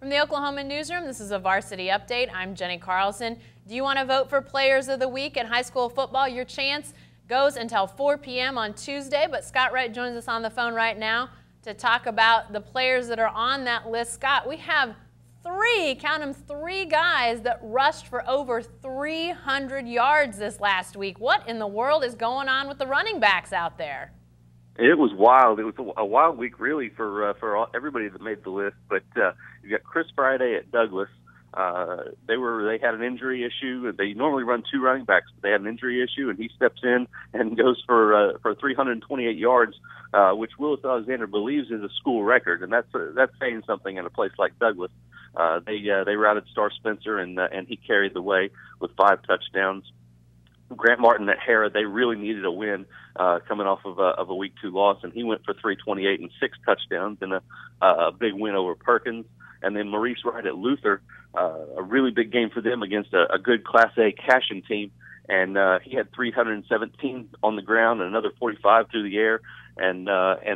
From the Oklahoma Newsroom, this is a Varsity Update. I'm Jenny Carlson. Do you want to vote for Players of the Week in high school football? Your chance goes until 4 p.m. on Tuesday, but Scott Wright joins us on the phone right now to talk about the players that are on that list. Scott, we have count them, three guys that rushed for over 300 yards this last week. What in the world is going on with the running backs out there? It was wild. It was a wild week, really, for everybody that made the list. But you got Chris Friday at Douglas. They had an injury issue. They normally run two running backs, but they had an injury issue, and he steps in and goes for 328 yards, which Willis Alexander believes is a school record, and that's saying something in a place like Douglas. They routed Star Spencer, and he carried the way with 5 touchdowns. Grant Martin at Hera, they really needed a win coming off of a week 2 loss, and he went for 328 and 6 touchdowns in a big win over Perkins. And then Maurice Wright at Luther, a really big game for them against a good Class A Cashion team, and he had 317 on the ground and another 45 through the air, and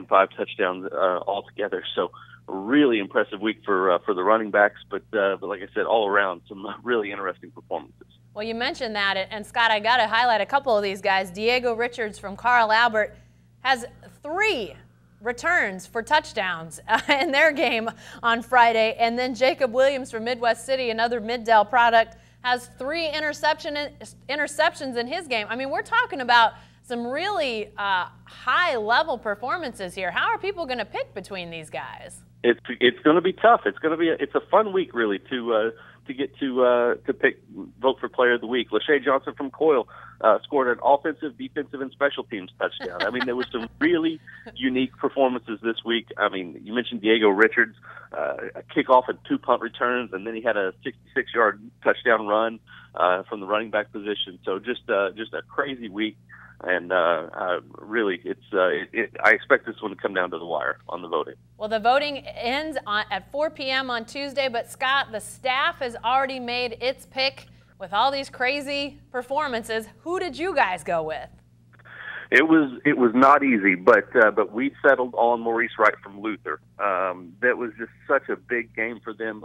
5 touchdowns altogether. So a really impressive week for the running backs, but like I said, all around some really interesting performances. Well, you mentioned that, and Scott, I got to highlight a couple of these guys. Diego Richards from Carl Albert has 3 returns for touchdowns in their game on Friday, and then Jacob Williams from Midwest City, another Middell product, has 3 interceptions in his game. I mean, we're talking about some really high-level performances here. How are people going to pick between these guys? It's going to be tough. It's a fun week, really, to vote for Player of the Week. Lachey Johnson from Coyle scored an offensive, defensive, and special teams touchdown. I mean, there was some really unique performances this week. I mean, you mentioned Diego Richards, a kickoff and 2 punt returns, and then he had a 66-yard touchdown run from the running back position. So just a crazy week. And really, I expect this one to come down to the wire on the voting. Well, the voting ends at 4 p.m. on Tuesday, but Scott, the staff has already made its pick with all these crazy performances. Who did you guys go with? It was not easy, but we settled on Maurice Wright from Luther. That was just such a big game for them,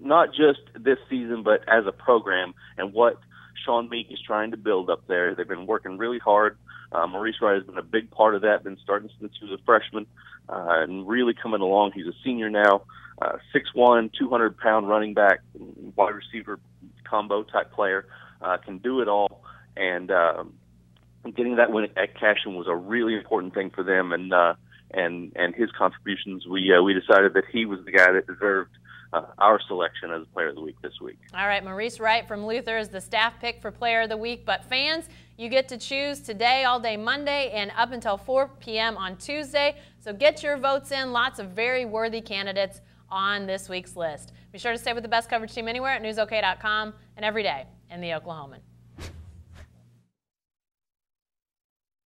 not just this season, but as a program and what Sean Meek is trying to build up there. They've been working really hard. Maurice Wright has been a big part of that, been starting since he was a freshman and really coming along. He's a senior now, 6'1", 200-pound running back, wide receiver combo type player, can do it all. And getting that win at Cashion was a really important thing for them. And his contributions, we decided that he was the guy that deserved our selection as Player of the Week this week. All right, Maurice Wright from Luther is the staff pick for Player of the Week, but fans, you get to choose today, all day Monday, and up until 4 p.m. on Tuesday. So get your votes in. Lots of very worthy candidates on this week's list. Be sure to stay with the best coverage team anywhere at newsok.com and every day in the Oklahoman.